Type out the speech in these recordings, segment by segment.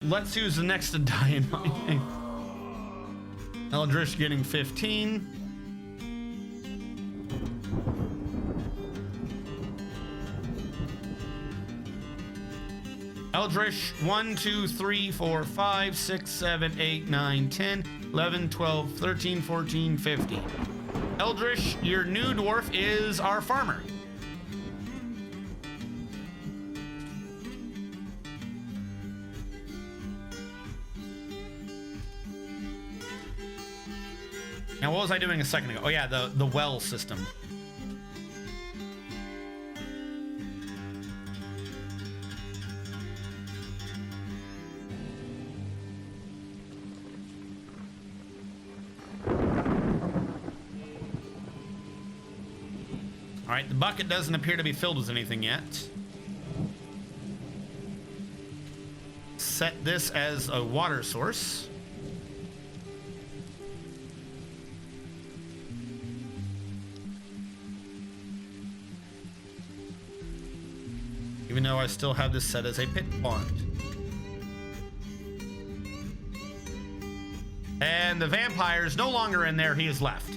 let's use the next to die in my Eldritch getting 15. Eldritch 1, 2, 3, 4, 5, 6, 7, 8, 9, 10, 11, 12, 13, 14, 15. Eldritch, your new dwarf is our farmer. Now, what was I doing a second ago? Oh yeah, the well system. All right, the bucket doesn't appear to be filled with anything yet. Set this as a water source. Even though I still have this set as a pit pond. And the vampire is no longer in there, he is left.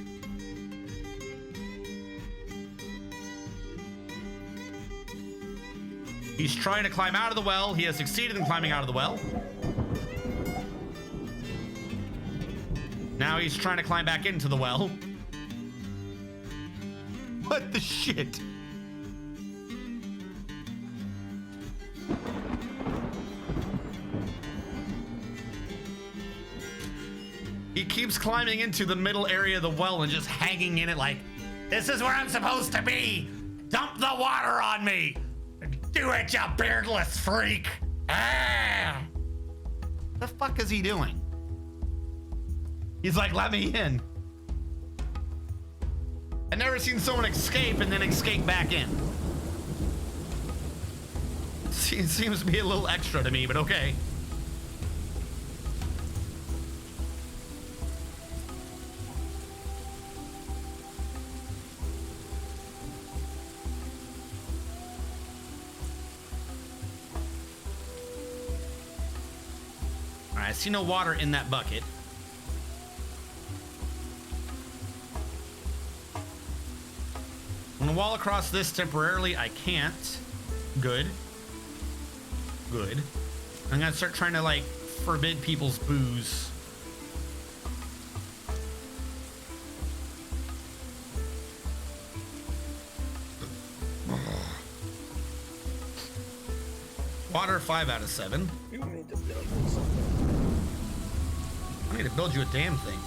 He's trying to climb out of the well. He has succeeded in climbing out of the well. Now he's trying to climb back into the well. What the shit? He keeps climbing into the middle area of the well and just hanging in it like, this is where I'm supposed to be. Dump the water on me. Do it, you beardless freak! Ah! The fuck is he doing? He's like, let me in. I've never seen someone escape and then escape back in. It seems to be a little extra to me, but okay. I see no water in that bucket. I'm gonna wall across this temporarily. I can't. Good. Good. I'm gonna start trying to like forbid people's booze. Water 5 out of 7. You need to build something. I need to build you a damn thing.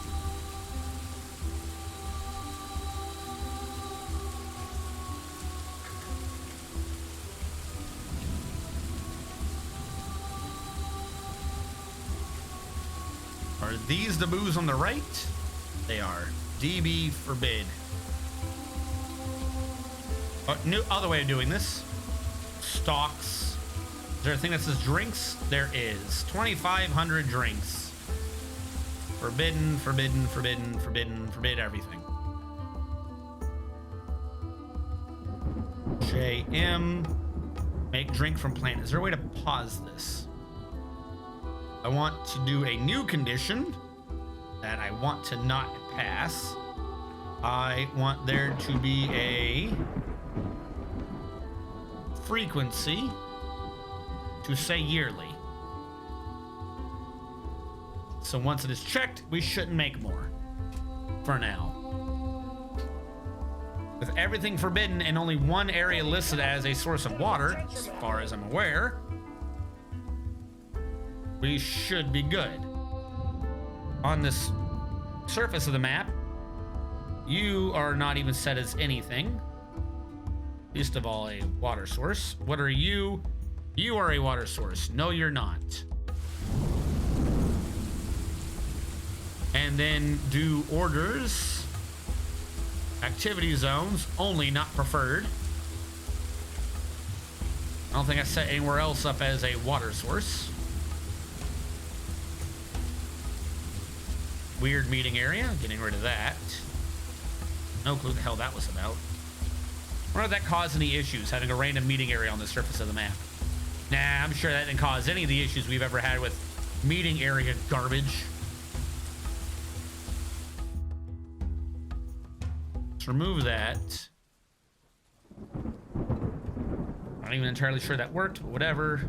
Are these the booze on the right? They are. DB forbid. New other way of doing this. Stocks. Is there a thing that says drinks? There is. 2,500 drinks. Forbidden, forbidden, forbidden, forbidden, forbid everything. JM. Make drink from plant. Is there a way to pause this? I want to do a new condition that I want to not pass. I want there to be a frequency to say yearly. So once it is checked, we shouldn't make more for now. With everything forbidden and only one area listed as a source of water, as far as I'm aware, we should be good. On this surface of the map, you are not even set as anything. Least of all, a water source. What are you? You are a water source. No, you're not. And then do orders, activity zones, only not preferred. I don't think I set anywhere else up as a water source. Weird meeting area, getting rid of that. No clue what the hell that was about. I wonder if that caused any issues, having a random meeting area on the surface of the map. Nah, I'm sure that didn't cause any of the issues we've ever had with meeting area garbage. Let's remove that. Not even entirely sure that worked, but whatever.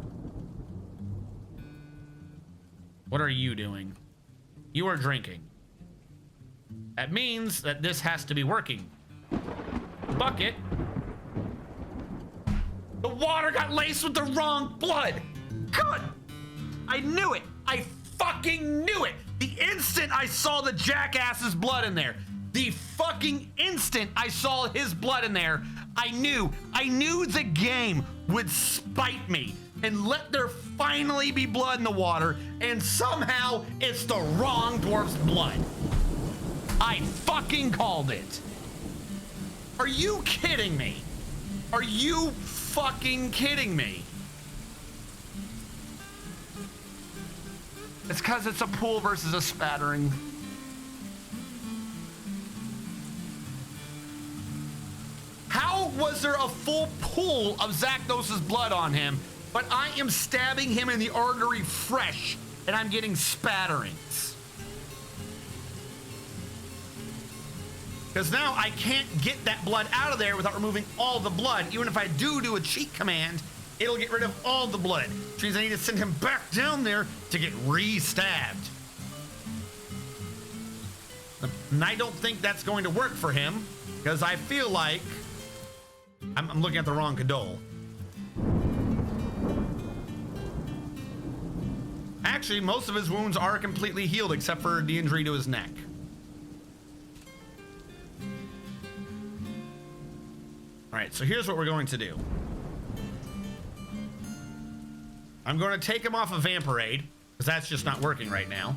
What are you doing? You are drinking. That means that this has to be working. Bucket. The water got laced with the wrong blood. Good. I knew it. I fucking knew it. The instant I saw the jackass's blood in there. The fucking instant I saw his blood in there, I knew the game would spite me and let there finally be blood in the water, and somehow it's the wrong dwarf's blood. I fucking called it. Are you kidding me? Are you fucking kidding me? It's because it's a pool versus a spattering. How was there a full pool of Zaknos's blood on him, but I am stabbing him in the artery fresh, and I'm getting spatterings? Because now I can't get that blood out of there without removing all the blood. Even if I do a cheat command, it'll get rid of all the blood, which means I need to send him back down there to get re-stabbed. And I don't think that's going to work for him, because I feel like I'm looking at the wrong Kadol. Actually, most of his wounds are completely healed except for the injury to his neck. All right, so here's what we're going to do. I'm going to take him off of Vampirade, because that's just not working right now.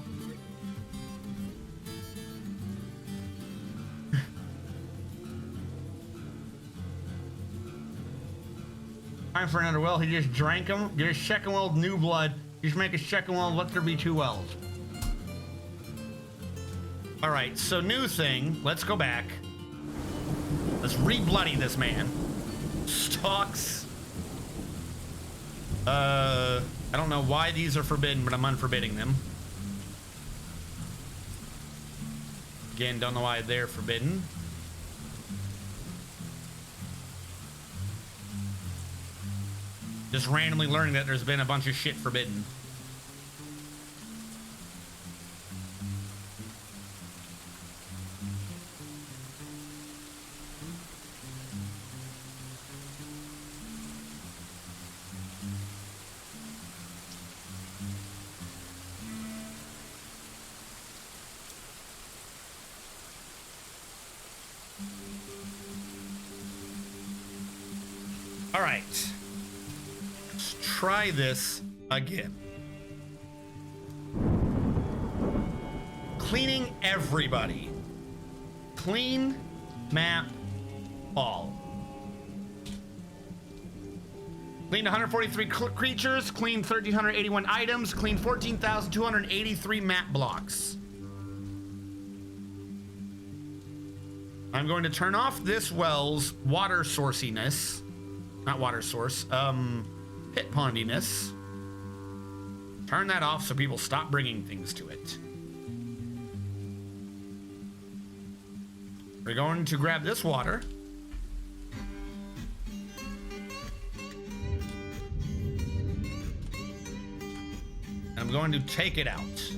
Time for another well. He just drank him. Get a second well, new blood. Just make a second well. Let there be 2 wells. All right, so new thing. Let's go back. Let's re-bloody this man. Stalks. I don't know why these are forbidden, but I'm unforbidding them. Again, don't know why they're forbidden. Just randomly learning that there's been a bunch of shit forbidden. All right. Let's try this again. Cleaning everybody. Clean map all. Clean 143 creatures, clean 1,381 items, clean 14,283 map blocks. I'm going to turn off this well's water sourciness. Not water source, pit pondiness. Turn that off so people stop bringing things to it. We're going to grab this water. And I'm going to take it out.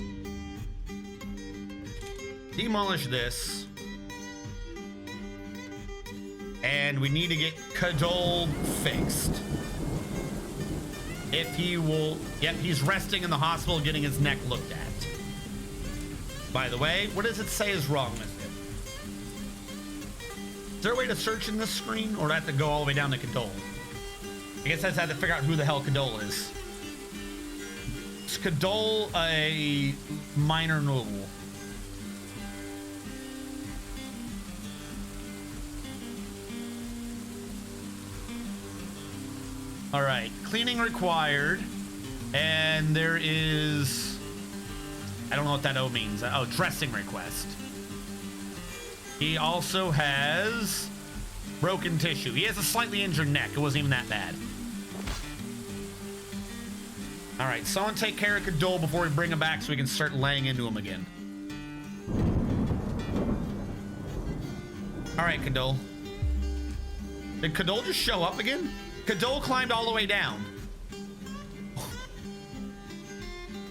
Demolish this. And we need to get Kadol fixed. If he will... Yep, he's resting in the hospital getting his neck looked at. By the way, what does it say is wrong with him? Is there a way to search in this screen? Or do I have to go all the way down to Kadol? I guess I just have to figure out who the hell Kadol is. Is Kadol a minor noble? All right, cleaning required, and there is, I don't know what that O means. Oh, dressing request. He also has broken tissue. He has a slightly injured neck. It wasn't even that bad. All right, someone take care of Kadol before we bring him back so we can start laying into him again. All right, Kadol. Did Kadol just show up again? Kadol climbed all the way down.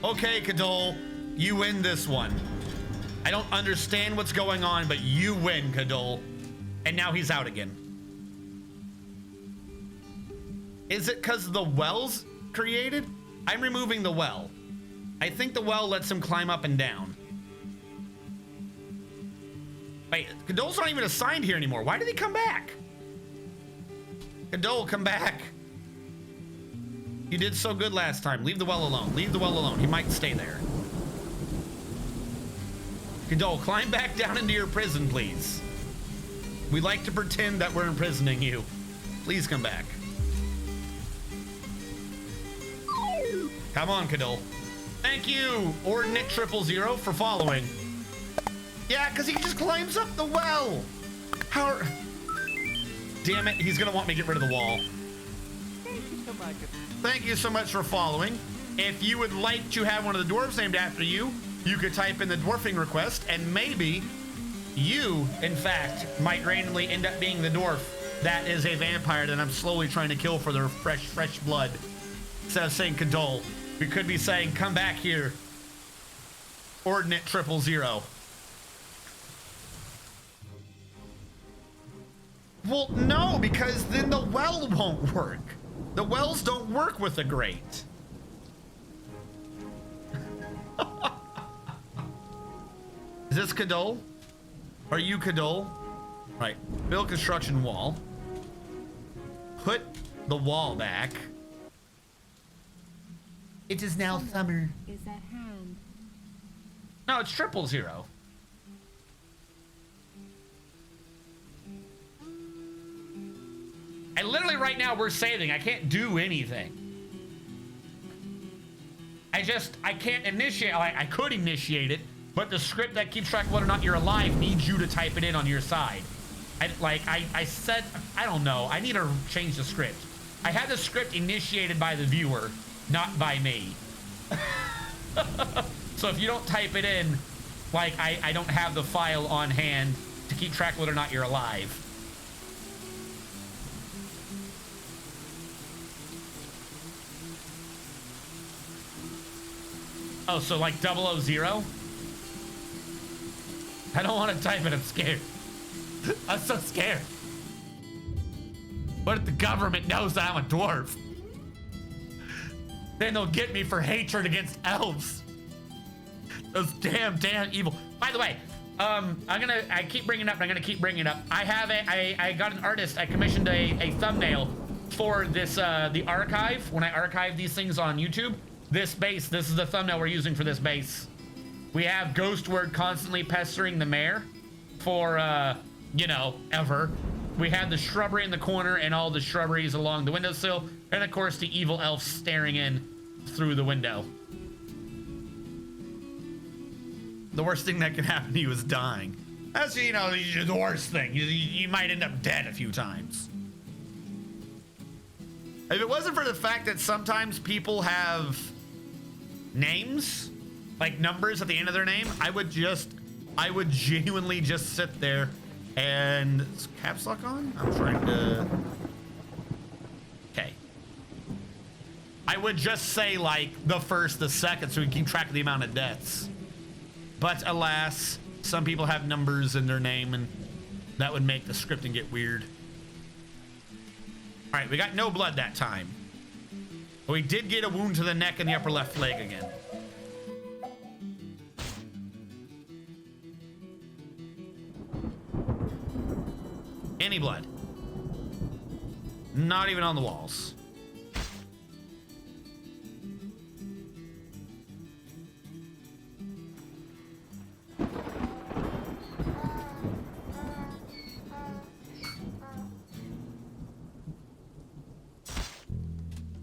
Okay, Kadol, you win this one. I don't understand what's going on, but you win, Kadol. And now he's out again. Is it because the well's created? I'm removing the well. I think the well lets him climb up and down. Wait, Kadol's not even assigned here anymore. Why did he come back? Kadol, come back. You did so good last time. Leave the well alone. Leave the well alone. He might stay there. Kadol, climb back down into your prison, please. We like to pretend that we're imprisoning you. Please come back. Come on, Kadol. Thank you, Ordinate 000 for following. Yeah, because he just climbs up the well. How? Damn it, he's gonna want me to get rid of the wall. Thank you so much for following. If you would like to have one of the dwarves named after you, you could type in the dwarfing request, and maybe you, in fact, might randomly end up being the dwarf that is a vampire that I'm slowly trying to kill for their fresh blood. Instead of saying Kadol, we could be saying, come back here, Ordinate 000. Well, no, because then the well won't work. The wells don't work with the grate. Is this Kadol? Are you Kadol? Right. Build construction wall. Put the wall back. It is now summer. Is at hand. No, it's 000. And literally right now we're saving. I can't do anything. I can't initiate. I could initiate it, but the script that keeps track of whether or not you're alive needs you to type it in on your side. I said, I don't know. I need to change the script. I had the script initiated by the viewer, not by me. So if you don't type it in, like I don't have the file on hand to keep track of whether or not you're alive. Oh, so like 000? I don't want to type it, I'm scared. I'm so scared. What if the government knows that I'm a dwarf? Then they'll get me for hatred against elves. Those damn evil. By the way, I keep bringing it up and I'm gonna keep bringing it up. I got an artist, I commissioned a thumbnail for this, the archive. When I archive these things on YouTube, this is the thumbnail we're using for this base. We have Ghostword constantly pestering the mayor for, you know, ever. We have the shrubbery in the corner and all the shrubberies along the windowsill. And of course, the evil elf staring in through the window. The worst thing that can happen to you is dying. That's, you know, the worst thing. You might end up dead a few times. If it wasn't for the fact that sometimes people have names, like numbers at the end of their name, I would genuinely just sit there and is caps lock on? I'm trying to. Okay. I would just say like the first, the second, so we can keep track of the amount of deaths. But alas, some people have numbers in their name, and that would make the scripting get weird. All right, we got no blood that time. But we did get a wound to the neck and the upper left leg again. Any blood. Not even on the walls.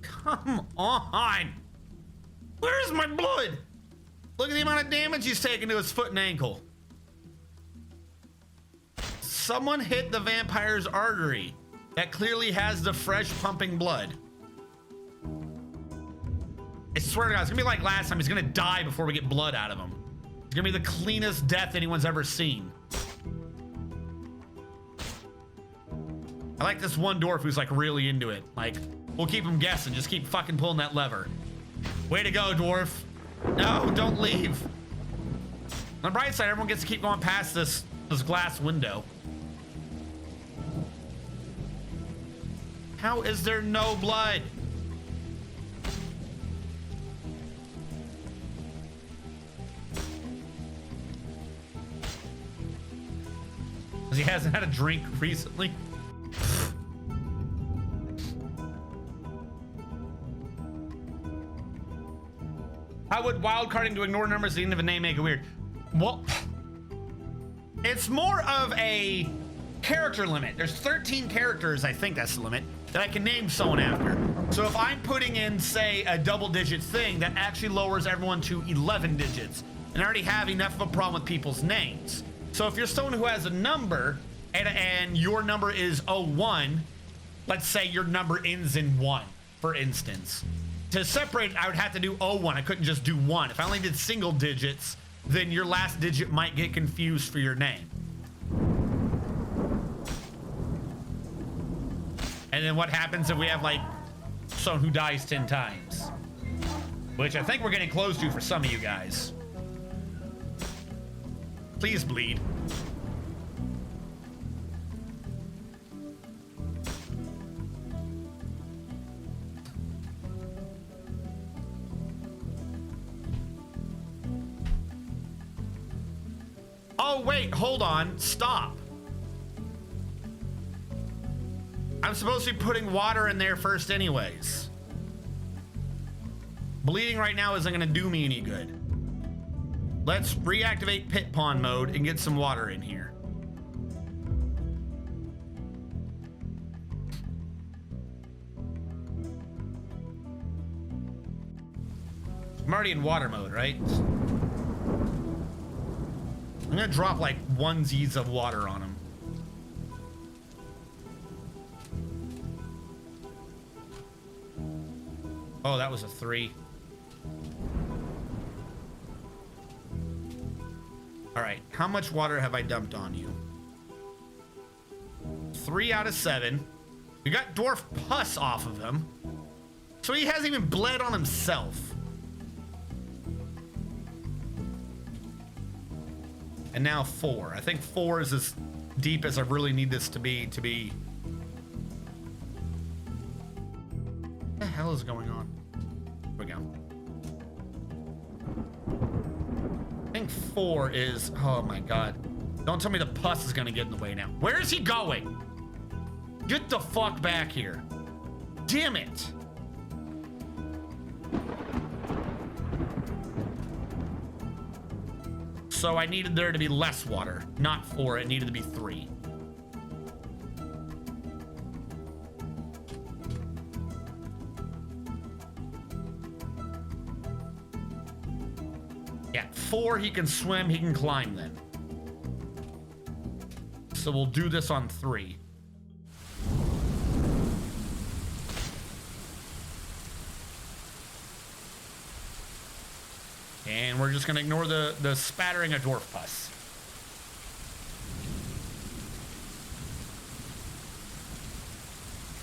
Come on! Where's my blood? Look at the amount of damage he's taken to his foot and ankle. Someone hit the vampire's artery that clearly has the fresh pumping blood. I swear to God, it's gonna be like last time. He's gonna die before we get blood out of him. It's gonna be the cleanest death anyone's ever seen. I like this one dwarf who's like really into it. Like, we'll keep him guessing. Just keep fucking pulling that lever. Way to go, dwarf. No, don't leave. On the bright side, everyone gets to keep going past this glass window. How is there no blood? Because he hasn't had a drink recently. How would wildcarding to ignore numbers at the end of a name make it weird? Well, it's more of a character limit. There's 13 characters, I think that's the limit, that I can name someone after. So if I'm putting in, say, a double-digit thing, that actually lowers everyone to 11 digits. And I already have enough of a problem with people's names. So if you're someone who has a number, and your number is 01, let's say your number ends in 1, for instance. To separate, I would have to do 01. I couldn't just do 1. If I only did single digits, then your last digit might get confused for your name. And then what happens if we have like someone who dies 10 times? Which I think we're getting close to for some of you guys. Please bleed. Oh, wait, hold on. Stop. I'm supposed to be putting water in there first anyways. Bleeding right now isn't going to do me any good. Let's reactivate pit pond mode and get some water in here. I'm already in water mode, right? I'm gonna drop like onesies of water on him. Oh, that was a 3. All right, how much water have I dumped on you? 3 out of 7. We got dwarf pus off of him. So he hasn't even bled on himself. And now 4. I think 4 is as deep as I really need this to be. What the hell is going on? Here we go. I think 4 is, oh my God. Don't tell me the pus is gonna get in the way now. Where is he going? Get the fuck back here. Damn it. So I needed there to be less water, not 4, it needed to be 3. Yeah, 4, he can swim, he can climb then. So we'll do this on 3. And we're just gonna ignore the spattering of dwarf pus.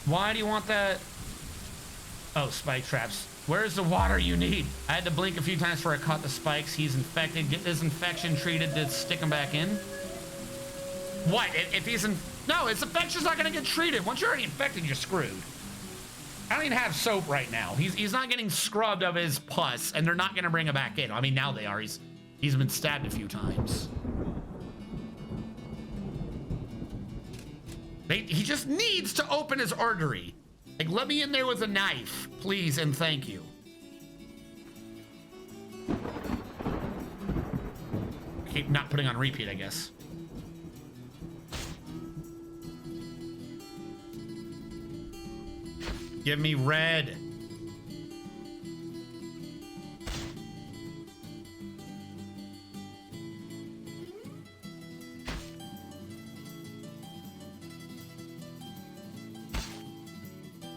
Why do you want that? Oh, spike traps. Where's the water you need? I had to blink a few times before I caught the spikes. He's infected. Get this infection treated to stick him back in. What? If he's in... No, his infection's not gonna get treated. Once you're already infected, you're screwed. I don't even have soap right now. He's not getting scrubbed of his pus, and they're not gonna bring him back in. I mean, now they are. He's been stabbed a few times. He just needs to open his artery. Like, let me in there with a knife, please, and thank you. Keep not putting on repeat, I guess. Give me red.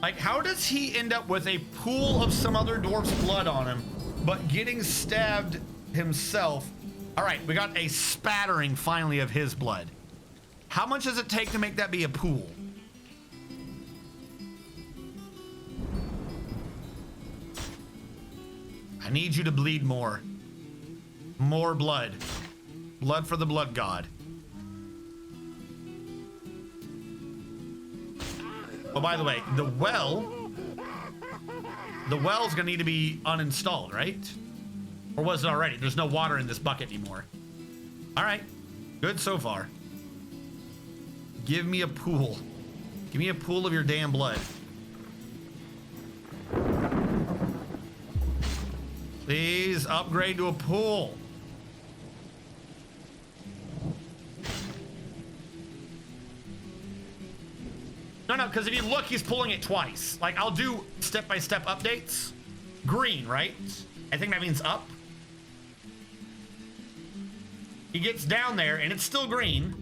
Like, how does he end up with a pool of some other dwarf's blood on him, but getting stabbed himself? All right, we got a spattering finally of his blood. How much does it take to make that be a pool? I need you to bleed more. More blood. Blood for the blood god. Oh, by the way, the well's gonna need to be uninstalled, right? Or was it already? There's no water in this bucket anymore. All right, good so far. Give me a pool. Give me a pool of your damn blood. Please upgrade to a pool. No, because if you look, he's pulling it twice. Like, I'll do step-by-step updates. Green, right? I think that means up. He gets down there, and it's still green.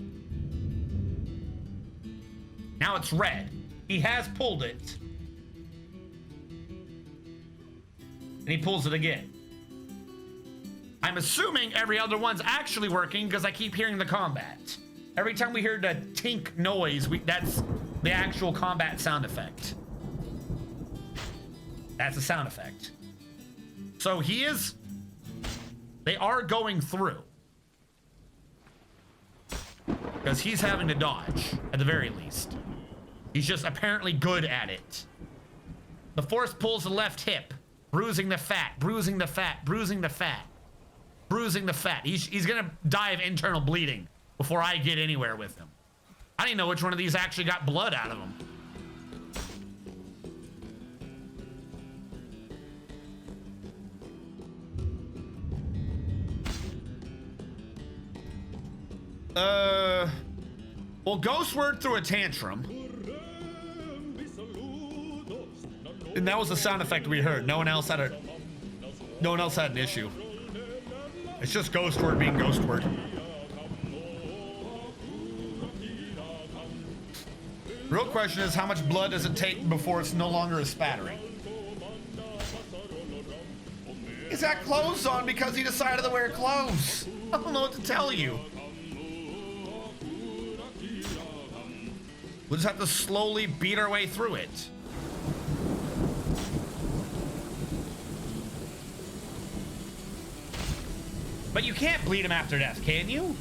Now it's red. He has pulled it. And he pulls it again. I'm assuming every other one's actually working because I keep hearing the combat. Every time we hear the tink noise, that's the actual combat sound effect. That's a sound effect. So they are going through. Because he's having to dodge, at the very least. He's just apparently good at it. The force pulls the left hip, bruising the fat, bruising the fat, bruising the fat, bruising the fat. He's gonna die of internal bleeding before I get anywhere with him. I didn't know which one of these actually got blood out of him. Well, Ghost Word threw a tantrum. And that was the sound effect we heard. No one else had an issue. It's just Ghost Word being Ghost Word. Real question is, how much blood does it take before it's no longer a spattering? He's got clothes on because he decided to wear clothes. I don't know what to tell you. We'll just have to slowly beat our way through it. But you can't bleed him after death, can you?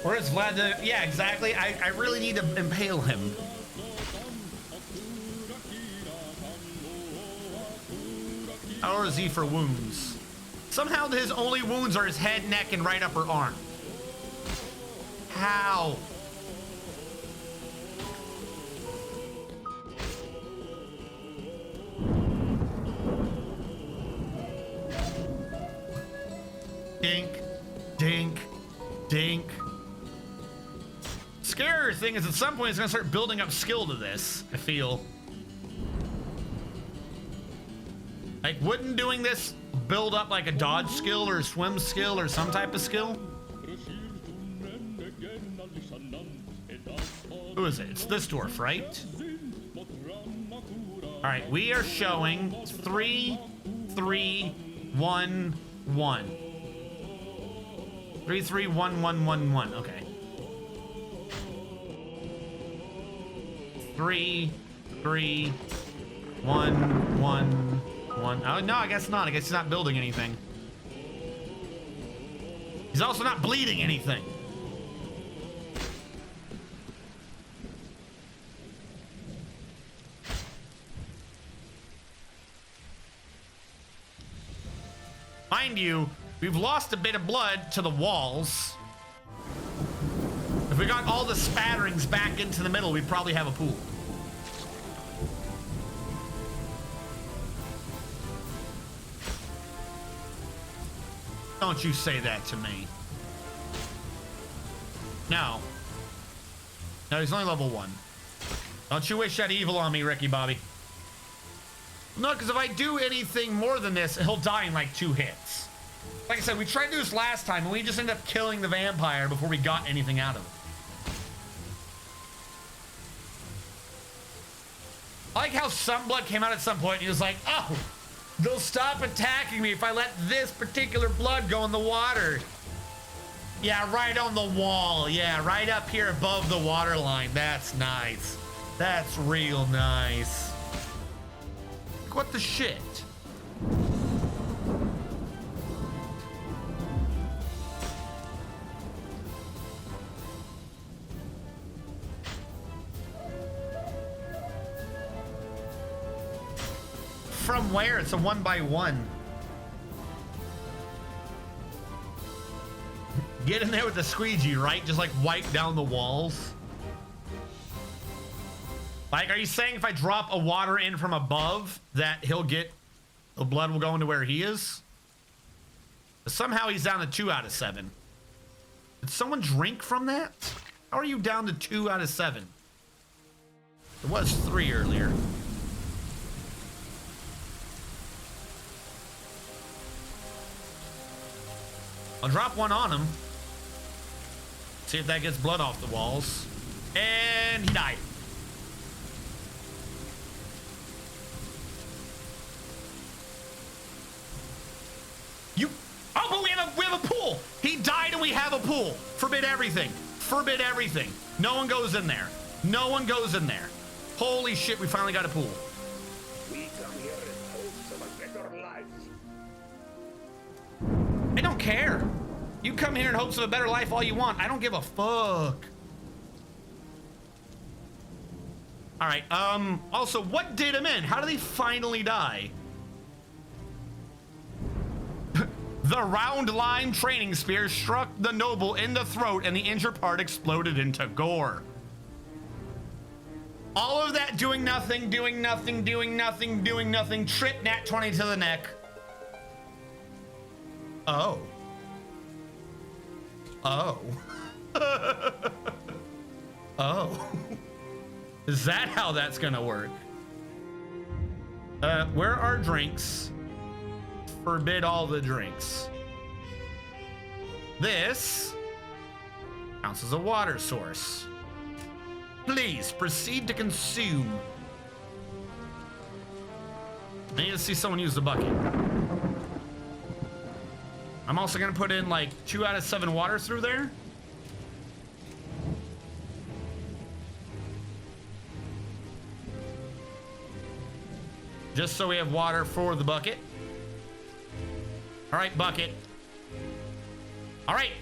Where's Vlad? Yeah, exactly. I really need to impale him. How is he for wounds? Somehow his only wounds are his head, neck, and right upper arm. How? Dink, dink, dink. Scarier thing is, at some point it's gonna start building up skill to this, I feel. Like, wouldn't doing this build up like a dodge skill or a swim skill or some type of skill? Who is it? It's this dwarf, right? All right, we are showing 3, 3, 1, 1. 3, 3, 1, 1, 1, 1. Okay. 3, 3, 1, 1, 1. Oh, no, I guess not. I guess he's not building anything. He's also not bleeding anything. Mind you, we've lost a bit of blood to the walls. If we got all the spatterings back into the middle, we'd probably have a pool. Don't you say that to me. No. No, he's only level 1. Don't you wish that evil on me, Ricky Bobby. No, because if I do anything more than this, he'll die in like 2 hits. Like I said, we tried to do this last time, and we just ended up killing the vampire before we got anything out of it. I like how Sunblood came out at some point, and he was like, oh, they'll stop attacking me if I let this particular blood go in the water. Yeah, right on the wall. Yeah, right up here above the water line. That's nice. That's real nice. What the shit? From where? It's a 1x1. Get in there with the squeegee, right? Just like wipe down the walls. Like, are you saying if I drop a water in from above that he'll get, the blood will go into where he is? Somehow he's down to 2 out of 7. Did someone drink from that? How are you down to 2 out of 7? It was 3 earlier. I'll drop one on him. See if that gets blood off the walls. And he died. Oh, but we have a pool. He died and we have a pool. Forbid everything. Forbid everything. No one goes in there. No one goes in there. Holy shit, we finally got a pool. We come here in hopes of a better life. I don't care. You come here in hopes of a better life all you want. I don't give a fuck. All right. Also, what did him in? How did he finally die? The round line training spear struck the noble in the throat and the injured part exploded into gore. All of that doing nothing, doing nothing, doing nothing, doing nothing. Trip nat 20 to the neck. Oh. Oh. Oh. Is that how that's gonna work? Where are drinks? Forbid all the drinks. This counts as a water source. Please proceed to consume. I need to see someone use the bucket. I'm also gonna put in like 2 out of 7 water through there. Just so we have water for the bucket. All right, bucket. All right.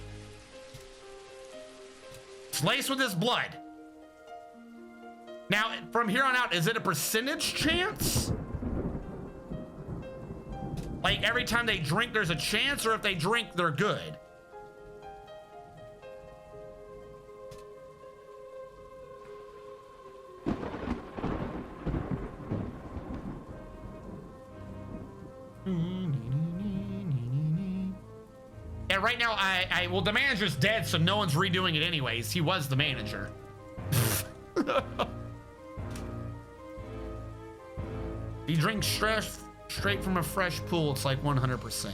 It's laced with this blood. Now, from here on out, is it a percentage chance? Like every time they drink, there's a chance, or if they drink, they're good? Yeah, right now, well, the manager's dead, so no one's redoing it anyways. He was the manager. He drinks straight from a fresh pool. It's like 100%.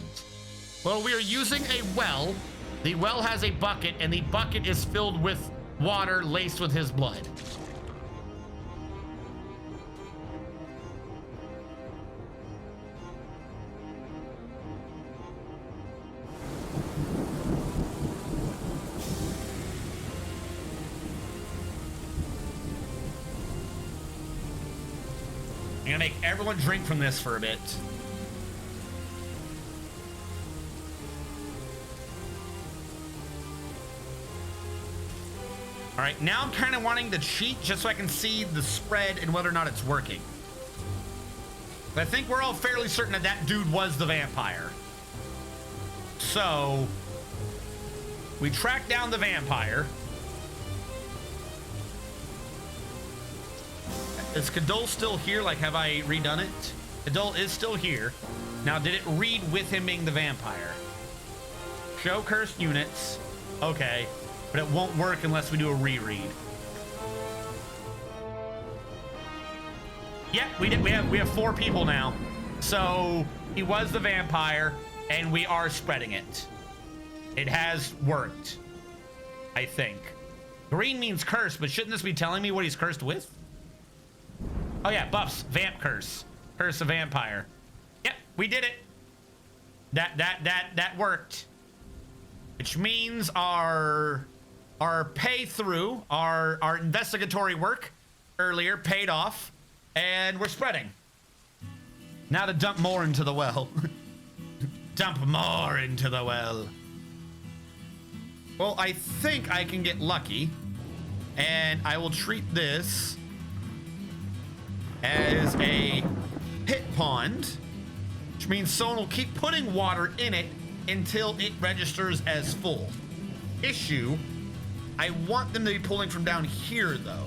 Well, we are using a well. The well has a bucket, and the bucket is filled with water laced with his blood. I'm gonna make everyone drink from this for a bit. All right, now I'm kind of wanting to cheat just so I can see the spread and whether or not it's working. I think we're all fairly certain that that dude was the vampire. So we track down the vampire. Is Kadol still here? Like, have I redone it? Kadol is still here. Now, did it read with him being the vampire? Show cursed units. Okay, but it won't work unless we do a reread. Yeah, we did. We have 4 people now. So he was the vampire, and we are spreading it. It has worked, I think. Green means curse, but shouldn't this be telling me what he's cursed with? Oh yeah, buffs, vamp curse, curse of vampire. Yep, we did it. That worked. Which means our pay through, our investigatory work earlier paid off, and we're spreading. Now to dump more into the well. Dump more into the well. Well, I think I can get lucky, and I will treat this as a pit pond, which means someone will keep putting water in it until it registers as full. Issue, I want them to be pulling from down here though.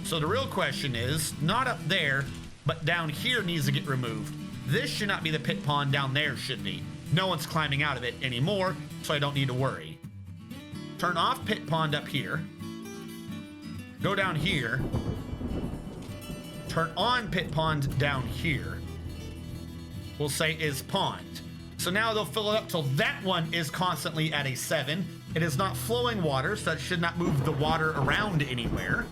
So the real question is, not up there, but down here needs to get removed. This should not be the pit pond, down there should be. No one's climbing out of it anymore, so I don't need to worry. Turn off pit pond up here. Go down here. Turn on pit pond down here. We'll say is pond. So now they'll fill it up till that one is constantly at a 7. It is not flowing water, so that should not move the water around anywhere.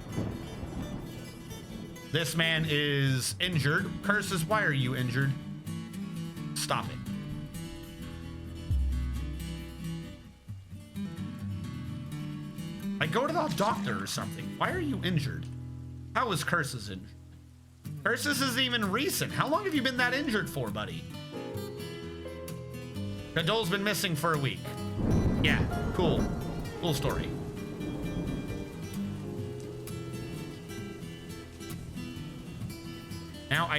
This man is injured. Curses, why are you injured? Stop it. Like, go to the doctor or something. Why are you injured? How is Curses injured? Curses is even recent. How long have you been that injured for, buddy? Gadol's been missing for a week. Yeah, cool. Cool story. Now,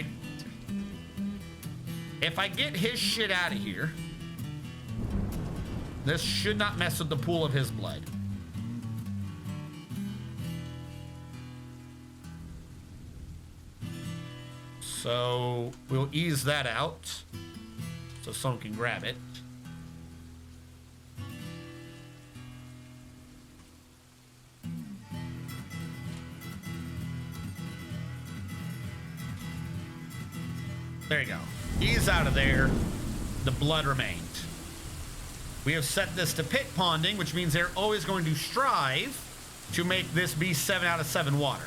if I get his shit out of here, this should not mess with the pool of his blood. So we'll ease that out so someone can grab it. There you go. Ease out of there. The blood remained. We have set this to pit ponding, which means they're always going to strive to make this be 7 out of 7 water.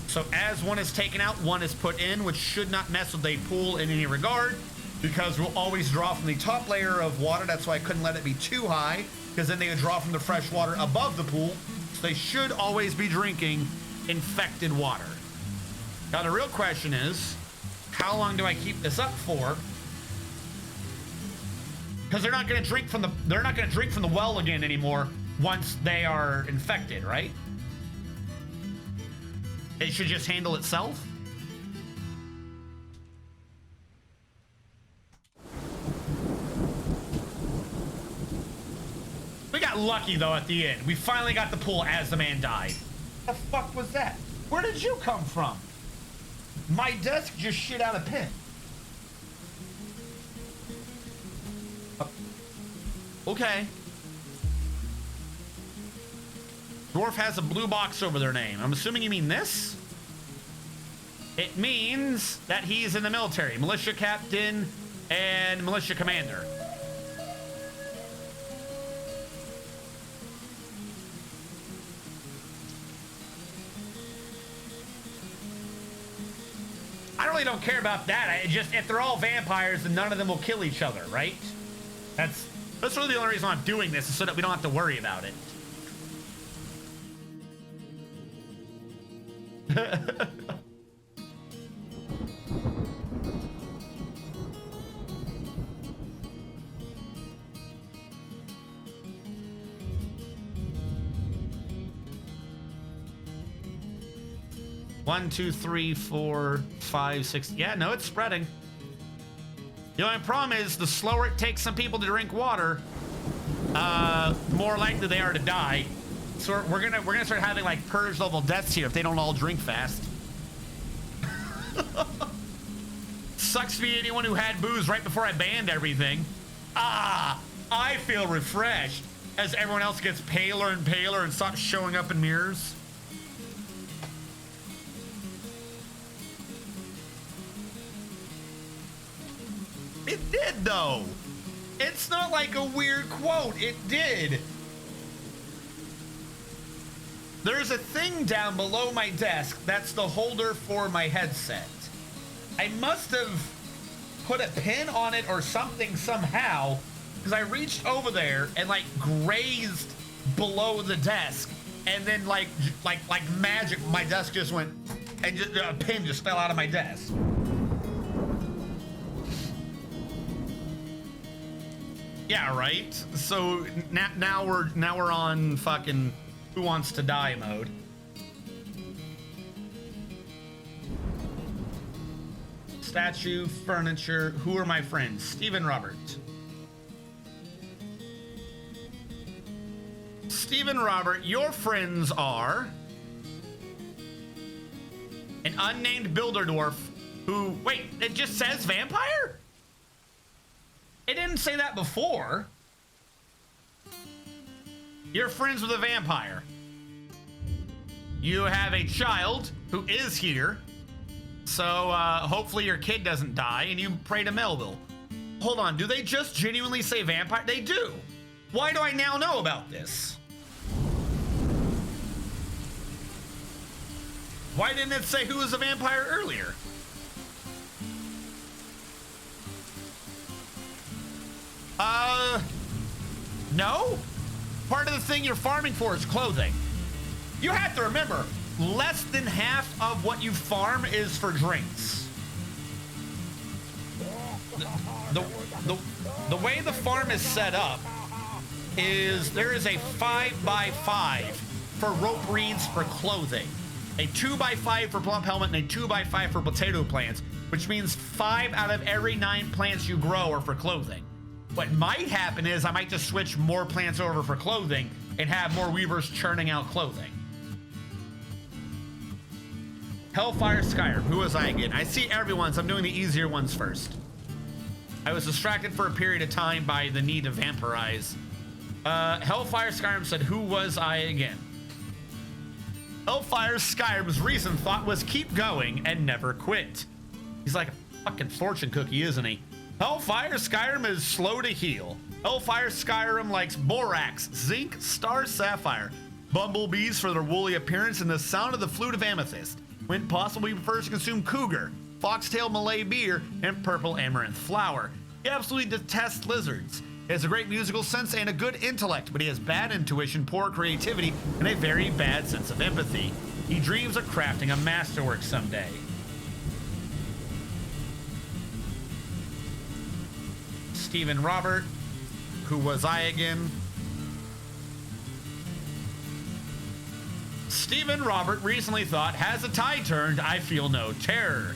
So as one is taken out, one is put in, which should not mess with a pool in any regard, because we'll always draw from the top layer of water. That's why I couldn't let it be too high, because then they would draw from the fresh water above the pool. So they should always be drinking infected water. Now the real question is, how long do I keep this up for? Because they're not going to drink from the well again anymore once they are infected, right? It should just handle itself. We got lucky though at the end. We finally got the pool as the man died. The fuck was that? Where did you come from? My desk just shit out a pin. Okay. Dwarf has a blue box over their name. I'm assuming you mean this? It means that he's in the military. Militia captain and militia commander. I really don't care about that. I just, if they're all vampires, then none of them will kill each other, right? That's really the only reason I'm doing this, is so that we don't have to worry about it. 1, 2, 3, 4, 5, 6. Yeah, no, it's spreading. The only problem is the slower it takes some people to drink water, the more likely they are to die. So we're gonna start having like purge level deaths here if they don't all drink fast. Sucks to be anyone who had booze right before I banned everything. Ah, I feel refreshed as everyone else gets paler and paler and stops showing up in mirrors. It did, though. It's not like a weird quote. It did. There's a thing down below my desk that's the holder for my headset. I must have put a pin on it or something somehow, because I reached over there and like grazed below the desk, and then like magic, my desk just went, and just, a pin just fell out of my desk. Yeah, right. So now we're on fucking Who Wants to Die mode. Statue, furniture. Who are my friends? Stephen Robert. Stephen Robert, your friends are an unnamed builder dwarf who, wait, it just says vampire? It didn't say that before. You're friends with a vampire. You have a child who is here. So hopefully your kid doesn't die, and you pray to Melville. Hold on, do they just genuinely say vampire? They do. Why do I now know about this? Why didn't it say who was a vampire earlier? No? Part of the thing you're farming for is clothing. You have to remember, less than half of what you farm is for drinks. The way the farm is set up is there is a 5x5 for rope reeds for clothing, a 2x5 for plump helmet, and a 2x5 for potato plants, which means 5 out of every 9 plants you grow are for clothing. What might happen is I might just switch more plants over for clothing and have more weavers churning out clothing. Hellfire Skyrim, who was I again? I see everyone, so I'm doing the easier ones first. I was distracted for a period of time by the need to vampirize. Hellfire Skyrim said, who was I again? Hellfire Skyrim's recent thought was keep going and never quit. He's like a fucking fortune cookie, isn't he? Hellfire Skyrim is slow to heal. Hellfire Skyrim likes borax, zinc, star sapphire, bumblebees for their woolly appearance, and the sound of the flute of amethyst. When possible, he prefers to consume cougar, foxtail Malay beer, and purple amaranth flower. He absolutely detests lizards. He has a great musical sense and a good intellect, but he has bad intuition, poor creativity, and a very bad sense of empathy. He dreams of crafting a masterwork someday. Stephen Robert, who was I again? Stephen Robert recently thought, has a tide turned, I feel no terror.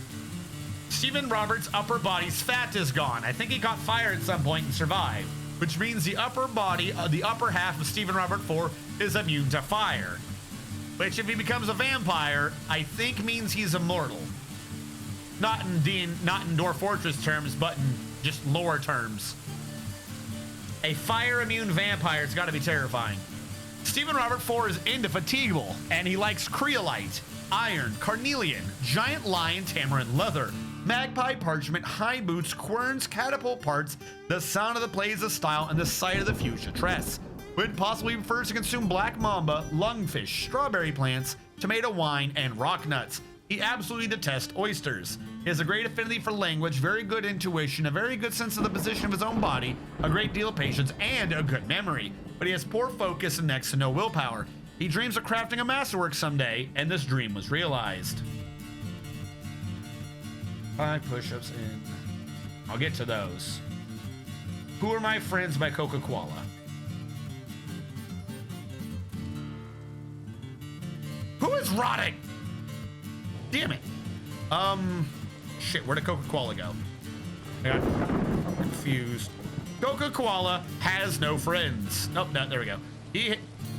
Stephen Robert's upper body's fat is gone. I think he caught fire at some point and survived, which means the upper body, the upper half of Stephen Robert 4 is immune to fire, which if he becomes a vampire, I think means he's immortal. Not in Dwarf Fortress terms, but in just lore terms. A fire immune vampire's got to be terrifying. Stephen Robert 4 is indefatigable, and he likes creolite, iron, carnelian, giant lion, tamarin leather, magpie parchment, high boots, querns, catapult parts, the sound of the plays of style, and the sight of the fuchsia tress. When possible, he prefers to consume black mamba, lungfish, strawberry plants, tomato wine, and rock nuts. He absolutely detests oysters. He has a great affinity for language, very good intuition, a very good sense of the position of his own body, a great deal of patience, and a good memory. But he has poor focus and next to no willpower. He dreams of crafting a masterwork someday, and this dream was realized. 5 push-ups in. I'll get to those. Who Are My Friends by Coca-Cola. Who is rotting? Damn it. Shit, where did Coca-Cola go? I got confused. Coca-Cola has no friends. Nope, no, there we go.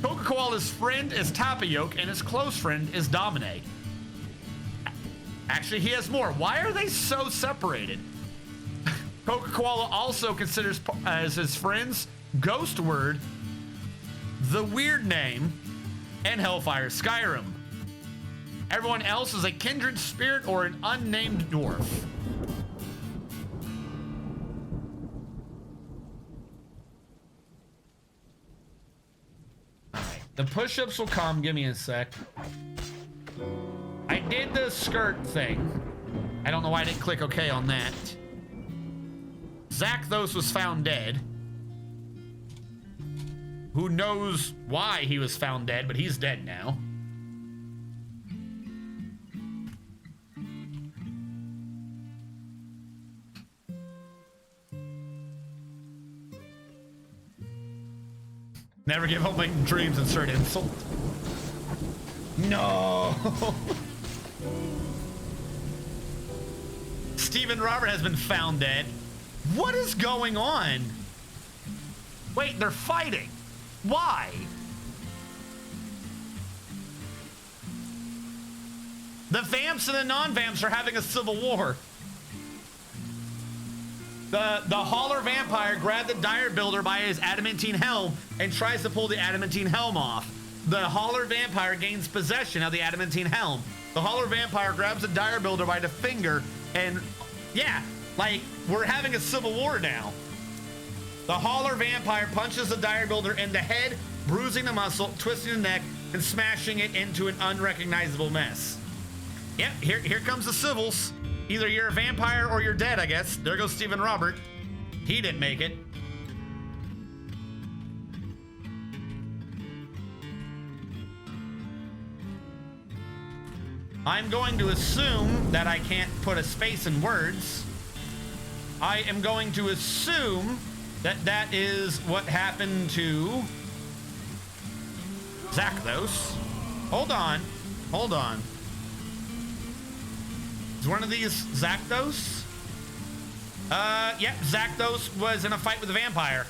Coca-Cola's friend is Tapioca, and his close friend is Domine. Actually, he has more. Why are they so separated? Coca-Cola also considers as his friends Ghost Word, The Weird Name, and Hellfire Skyrim. Everyone else is a kindred spirit or an unnamed dwarf. The push-ups will come. Give me a sec. I did the skirt thing. I don't know why I didn't click OK on that. Zakthos was found dead. Who knows why he was found dead, but he's dead now. Never give up making dreams, insert insult. No! Stephen Robert has been found dead. What is going on? Wait, they're fighting. Why? The vamps and the non-vamps are having a civil war. The Hauler vampire grabbed the Dire Builder by his adamantine helm and tries to pull the adamantine helm off. The Hauler vampire gains possession of the adamantine helm. The Hauler vampire grabs the Dire Builder by the finger and, yeah, like, we're having a civil war now. The Hauler vampire punches the Dire Builder in the head, bruising the muscle, twisting the neck, and smashing it into an unrecognizable mess. Yep, here comes the civils. Either you're a vampire or you're dead, I guess. There goes Stephen Robert. He didn't make it. I'm going to assume that I can't put a space in words. I am going to assume that that is what happened to Zakthos. Hold on. Hold on. Is one of these Zakthos? Yep, Zakthos was in a fight with a vampire.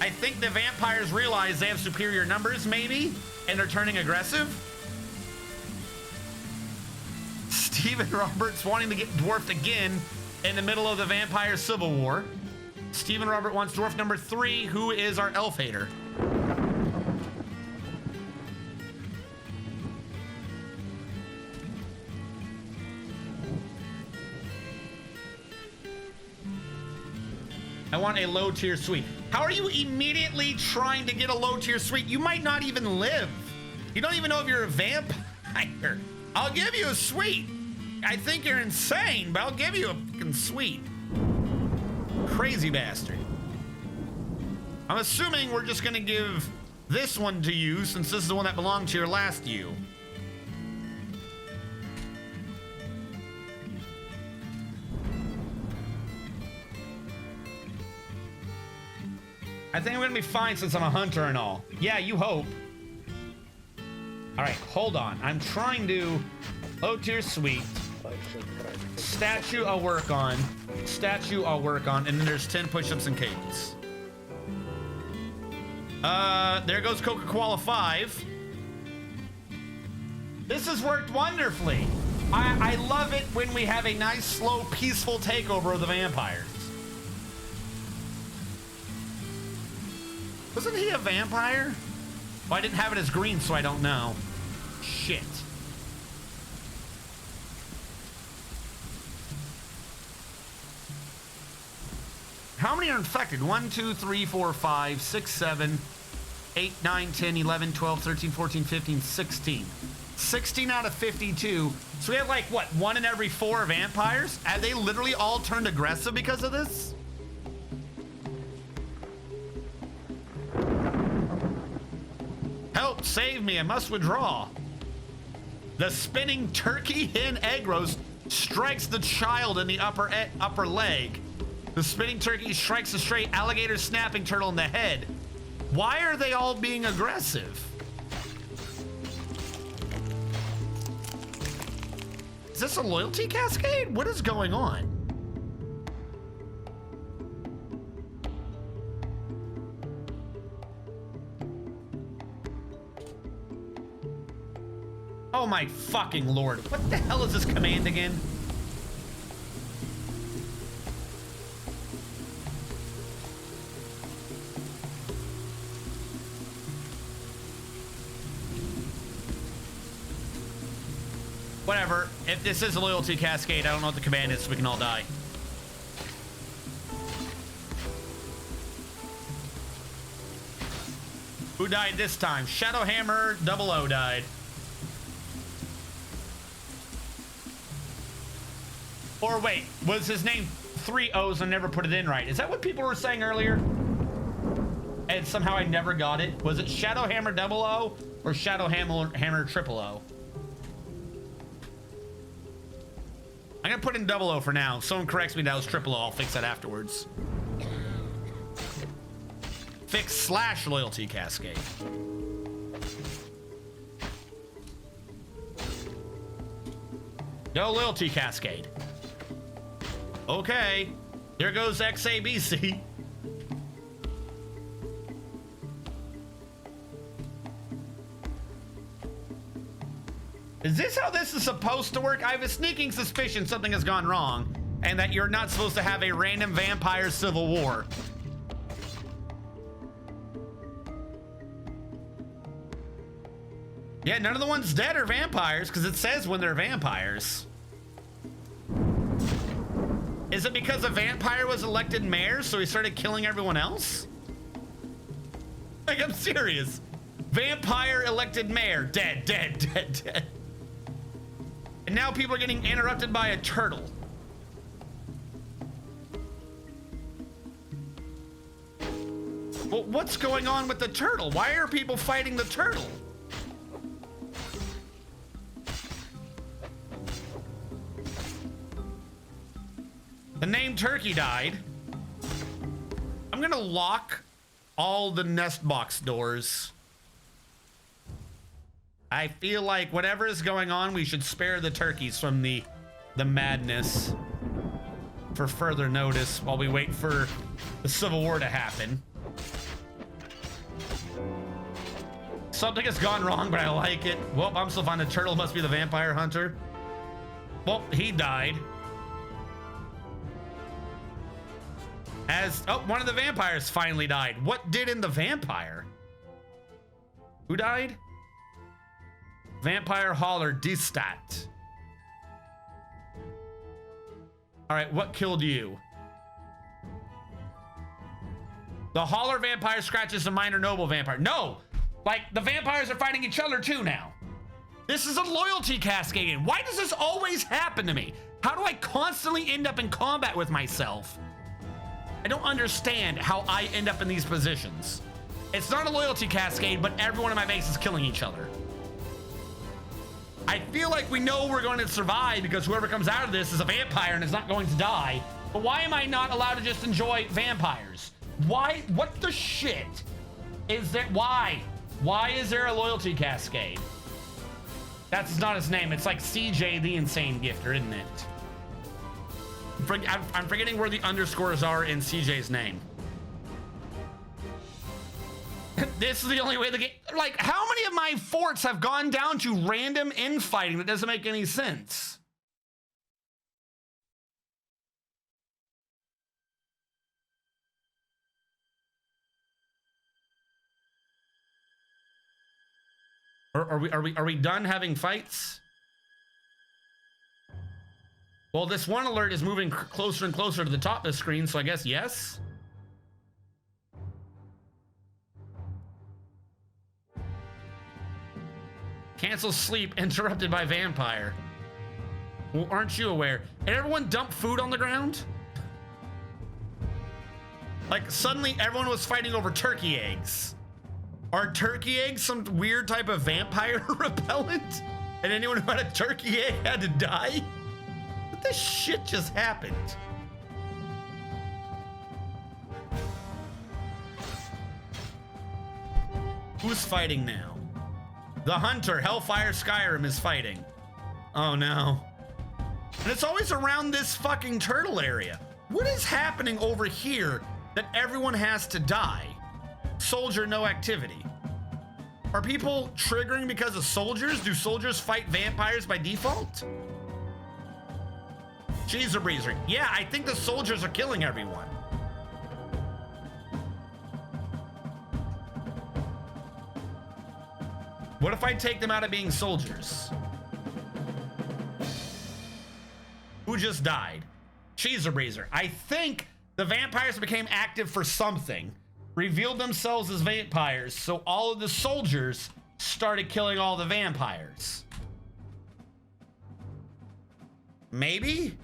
I think the vampires realize they have superior numbers, maybe, and they're turning aggressive. Stephen Roberts wanting to get dwarfed again in the middle of the vampire civil war. Stephen Robert wants dwarf number 3, who is our elf hater. I want a low tier suite. How are you immediately trying to get a low tier suite? You might not even live. You don't even know if you're a vampire. I'll give you a suite. I think you're insane, but I'll give you a fucking suite. Crazy bastard. I'm assuming we're just gonna give this one to you since this is the one that belonged to your last you. I think I'm gonna be fine since I'm a hunter and all. Yeah, you hope. All right, hold on. I'm trying to low tier suite. Statue I'll work on. Statue I'll work on. And then there's 10 push-ups and cables. There goes Coca-Cola 5. This has worked wonderfully. I love it when we have a nice, slow, peaceful takeover of the vampires. Wasn't he a vampire? Well, I didn't have it as green, so I don't know. Shit. How many are infected? 1, 2, 3, 4, 5, 6, 7, 8, 9, 10, 11, 12, 13, 14, 15, 16. 16 out of 52. So we have like, what, 1 in every 4 vampires? Have they literally all turned aggressive because of this? Help, save me, I must withdraw. The spinning turkey hen egg roast strikes the child in the upper leg. The spinning turkey strikes a stray alligator snapping turtle in the head. Why are they all being aggressive? Is this a loyalty cascade? What is going on? Oh my fucking lord. What the hell is this command again? Whatever. If this is a loyalty cascade, I don't know what the command is, so we can all die. Who died this time? Shadowhammer 00 died. Or wait, was his name 3 O's and never put it in right? Is that what people were saying earlier? And somehow I never got it. Was it Shadowhammer 00 or Shadowhammer 000? I'm gonna put in 00 for now. If someone corrects me that was 000, I'll fix that afterwards. Fix / loyalty cascade. Go loyalty cascade. Okay. There goes XABC. Is this how this is supposed to work? I have a sneaking suspicion something has gone wrong and that you're not supposed to have a random vampire civil war. Yeah, none of the ones dead are vampires because it says when they're vampires. Is it because a vampire was elected mayor, so he started killing everyone else? Like, I'm serious. Vampire elected mayor, dead, dead, dead, dead. And now people are getting interrupted by a turtle. Well, what's going on with the turtle? Why are people fighting the turtle? The name Turkey died. I'm gonna lock all the nest box doors. I feel like whatever is going on, we should spare the turkeys from the madness for further notice while we wait for the Civil War to happen. Something has gone wrong, but I like it. Well, I'm still finding the turtle must be the vampire hunter. Well, he died. One of the vampires finally died. What did in the vampire? Who died? Vampire Hauler Destat. All right, what killed you? The Hauler vampire scratches the minor noble vampire. No, like the vampires are fighting each other too now. This is a loyalty cascade. Why does this always happen to me? How do I constantly end up in combat with myself? I don't understand how I end up in these positions. It's not a loyalty cascade, but everyone in my base is killing each other. I feel like we know we're going to survive because whoever comes out of this is a vampire and is not going to die. But why am I not allowed to just enjoy vampires? Why? What the shit is that? Why? Why is there a loyalty cascade? That's not his name. It's like CJ the Insane Gifter, isn't it? I'm forgetting where the underscores are in CJ's name. This is the only way the game... Like, how many of my forts have gone down to random infighting that doesn't make any sense? Are we done having fights? Well, this one alert is moving closer and closer to the top of the screen, so I guess yes. Cancel sleep interrupted by vampire. Well, aren't you aware? Did everyone dump food on the ground? Like suddenly everyone was fighting over turkey eggs. Are turkey eggs some weird type of vampire repellent? And anyone who had a turkey egg had to die? What the shit just happened? Who's fighting now? The hunter, Hellfire Skyrim, is fighting. Oh no. And it's always around this fucking turtle area. What is happening over here that everyone has to die? Soldier, no activity. Are people triggering because of soldiers? Do soldiers fight vampires by default? Cheeser Breezer. Yeah, I think the soldiers are killing everyone. What if I take them out of being soldiers? Who just died? Cheeser Breezer. I think the vampires became active for something, revealed themselves as vampires, so all of the soldiers started killing all the vampires. Maybe?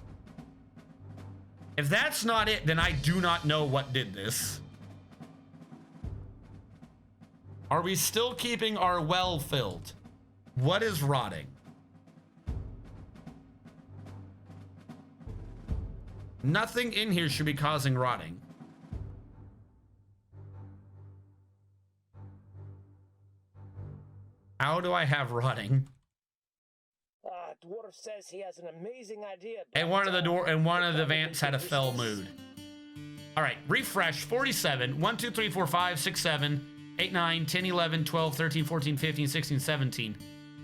If that's not it, then I do not know what did this. Are we still keeping our well filled? What is rotting? Nothing in here should be causing rotting. How do I have rotting? Dwarf says he has an amazing idea. And one of the vamps had a fell mood. All right, refresh. 47. 1, 2, 3, 4, 5, 6, 7, 8, 9, 10, 11, 12, 13, 14, 15, 16, 17.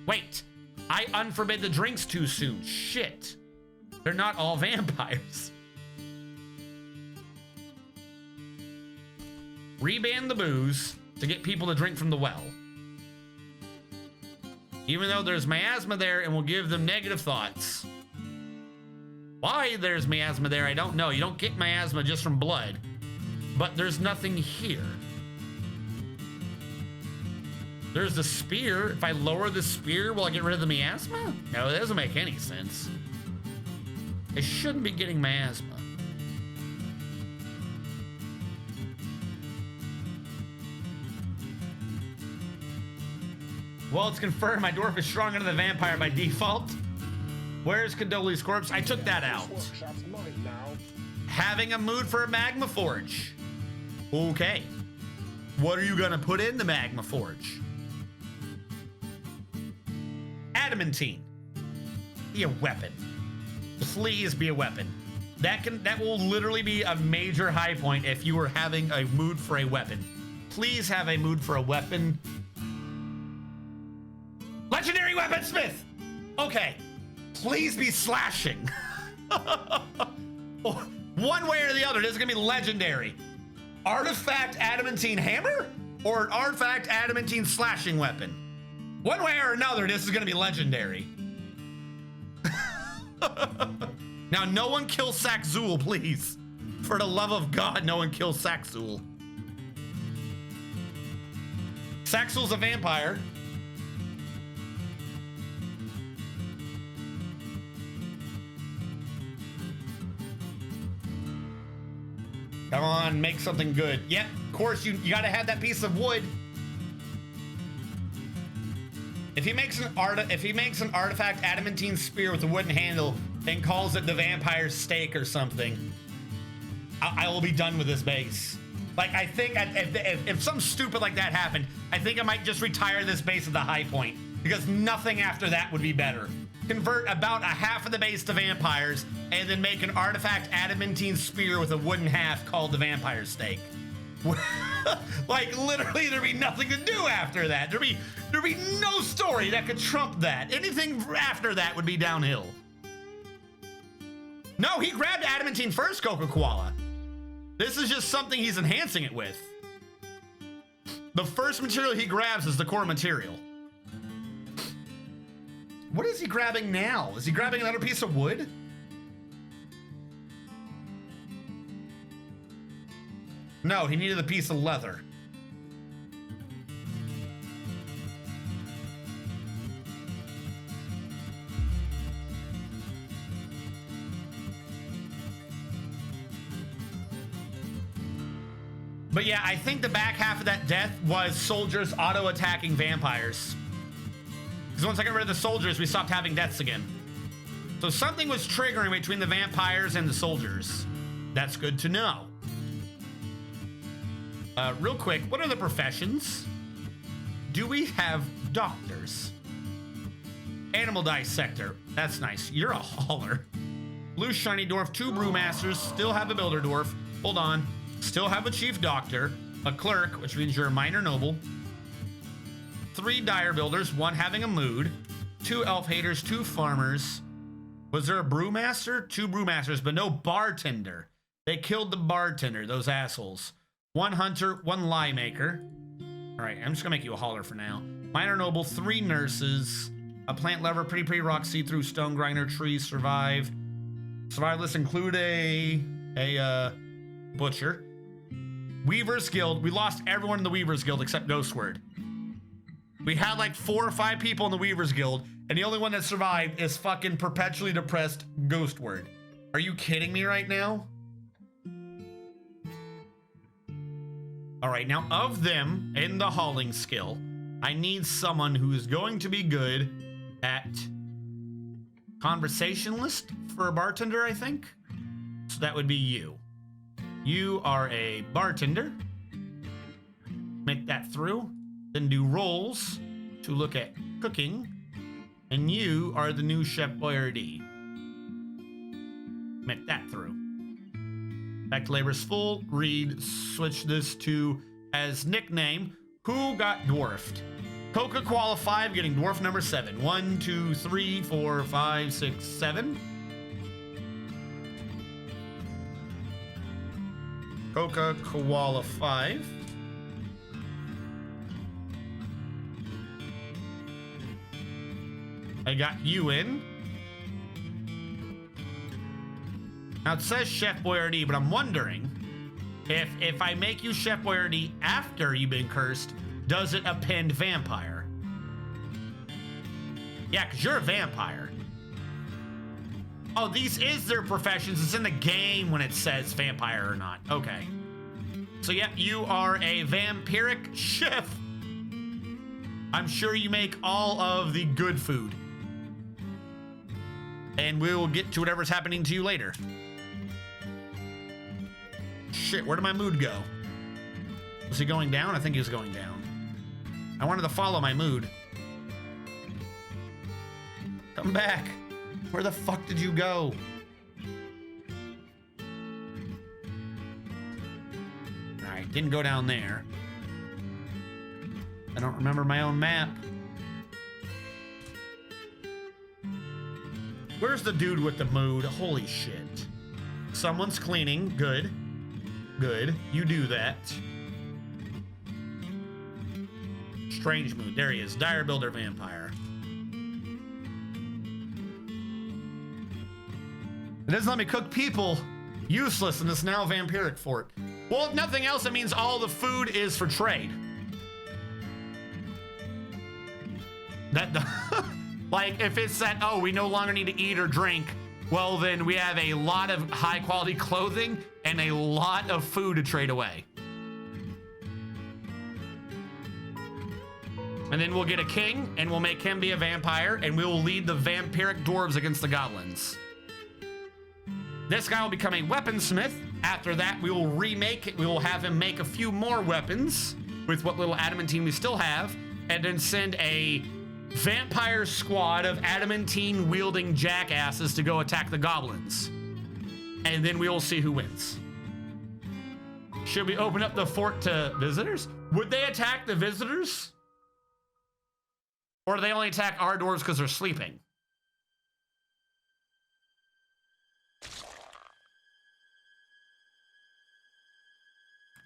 Wait, I unforbid the drinks too soon. Shit. They're not all vampires. Reban the booze to get people to drink from the well. Even though there's miasma there and will give them negative thoughts. Why there's miasma there, I don't know. You don't get miasma just from blood. But there's nothing here. There's the spear. If I lower the spear, will I get rid of the miasma? No, that doesn't make any sense. I shouldn't be getting miasma. Well, it's confirmed my dwarf is stronger than the vampire by default. Where's Condoli's corpse? I took that out. Having a mood for a magma forge. Okay. What are you gonna put in the magma forge? Adamantine. Be a weapon. Please be a weapon. That will literally be a major high point if you were having a mood for a weapon. Please have a mood for a weapon. Legendary weaponsmith. Okay. Please be slashing. One way or the other, this is gonna be legendary. Artifact adamantine hammer or an artifact adamantine slashing weapon. One way or another, this is gonna be legendary. Now, no one kill Saxul, please. For the love of God, no one kill Saxul. Saxul's a vampire. Come on, make something good. Yep, of course, you gotta have that piece of wood. If he makes an artifact adamantine spear with a wooden handle and calls it the vampire stake or something, I will be done with this base. Like, I think if something stupid like that happened, I think I might just retire this base at the high point, because nothing after that would be better. Convert about a half of the base to vampires, and then make an artifact adamantine spear with a wooden half called the vampire stake. Like, literally, there'd be nothing to do after that. There'd be no story that could trump that. Anything after that would be downhill. No, he grabbed adamantine first, Coca-Cola. This is just something he's enhancing it with. The first material he grabs is the core material. What is he grabbing now? Is he grabbing another piece of wood? No, he needed a piece of leather. But yeah, I think the back half of that death was soldiers auto-attacking vampires. Because once I got rid of the soldiers, we stopped having deaths again. So something was triggering between the vampires and the soldiers. That's good to know. Real quick, what are the professions? Do we have doctors? Animal dissector. That's nice. You're a hauler. Blue shiny dwarf, 2 brewmasters. Still have a builder dwarf. Hold on. Still have a chief doctor. A clerk, which means you're a minor noble. 3 dire builders, 1 having a mood. 2 elf haters, 2 farmers. Was there a brewmaster? 2 brewmasters, but no bartender. They killed the bartender, those assholes. 1 hunter, 1 lie maker. All right, I'm just gonna make you a hauler for now. Minor noble, 3 nurses, a plant lover, pretty rock, see-through, stone grinder, trees, survive. Survival lists include a butcher. Weaver's Guild. We lost everyone in the Weaver's Guild except Ghostword. We had like 4 or 5 people in the Weaver's Guild, and the only one that survived is fucking perpetually depressed Ghostword. Are you kidding me right now? All right, now of them in the hauling skill, I need someone who's going to be good at conversationalist for a bartender, I think. So that would be you. You are a bartender. Make that through. Then do rolls to look at cooking. And you are the new Chef Boyardee. Make that through. Back to labor's full. Read. Switch this to as nickname. Who got dwarfed? Coca qualified, getting dwarf number 7. 1, 2, 3, 4, 5, 6, 7. Coca Koala 5. I got you in. Now it says Chef Boyardee, but I'm wondering if I make you Chef Boyardee after you've been cursed, does it append vampire? Yeah, because you're a vampire. Oh, these is their professions. It's in the game when it says vampire or not. Okay. So, yeah, you are a vampiric chef. I'm sure you make all of the good food. And we'll get to whatever's happening to you later. Shit, where did my mood go? Was he going down? I think he was going down. I wanted to follow my mood. Come back. Where the fuck did you go? Alright, didn't go down there. I don't remember my own map. Where's the dude with the mood? Holy shit. Someone's cleaning. Good. Good. You do that. Strange mood. There he is. Dire Builder Vampire. It doesn't let me cook people. Useless in this now vampiric fort. Well, if nothing else, it means all the food is for trade. That, like, if it's that, oh, we no longer need to eat or drink, well, then we have a lot of high quality clothing and a lot of food to trade away. And then we'll get a king and we'll make him be a vampire and we will lead the vampiric dwarves against the goblins. This guy will become a weaponsmith. After that, we will remake it. We will have him make a few more weapons with what little adamantine we still have, and then send a vampire squad of adamantine wielding jackasses to go attack the goblins. And then we will see who wins. Should we open up the fort to visitors? Would they attack the visitors? Or do they only attack our dwarves because they're sleeping?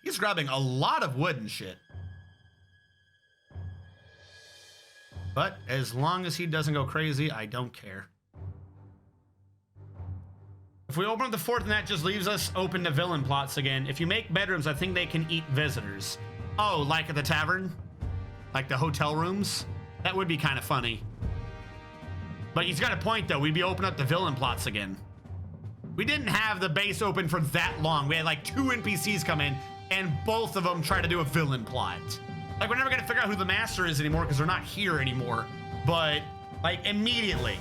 He's grabbing a lot of wood and shit. But as long as he doesn't go crazy, I don't care. If we open up the fort, then that just leaves us open to villain plots again. If you make bedrooms, I think they can eat visitors. Oh, like at the tavern? Like the hotel rooms? That would be kind of funny. But he's got a point, though. We'd be opening up the villain plots again. We didn't have the base open for that long. We had like 2 NPCs come in, and both of them try to do a villain plot. Like, we're never gonna figure out who the master is anymore because they're not here anymore. But like immediately,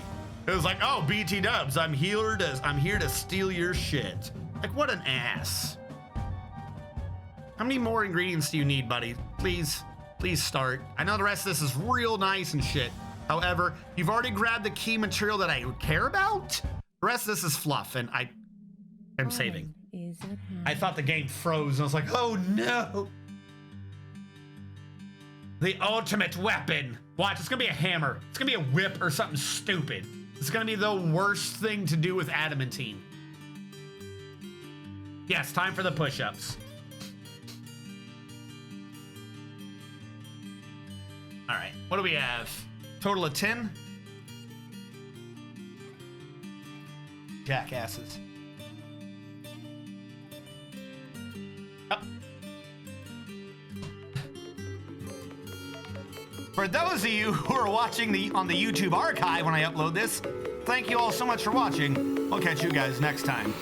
it was like, oh, BT Dubs, I'm here to steal your shit. Like, what an ass. How many more ingredients do you need, buddy? Please start. I know the rest of this is real nice and shit. However, you've already grabbed the key material that I care about. The rest of this is fluff, and I am saving. I thought the game froze, and I was like, oh no. The ultimate weapon. Watch, it's gonna be a hammer. It's gonna be a whip or something stupid. It's gonna be the worst thing to do with adamantine. Yes, time for the push-ups. All right, what do we have? Total of 10? Jackasses. Yep. For those of you who are watching on the YouTube archive when I upload this, thank you all so much for watching. We'll catch you guys next time.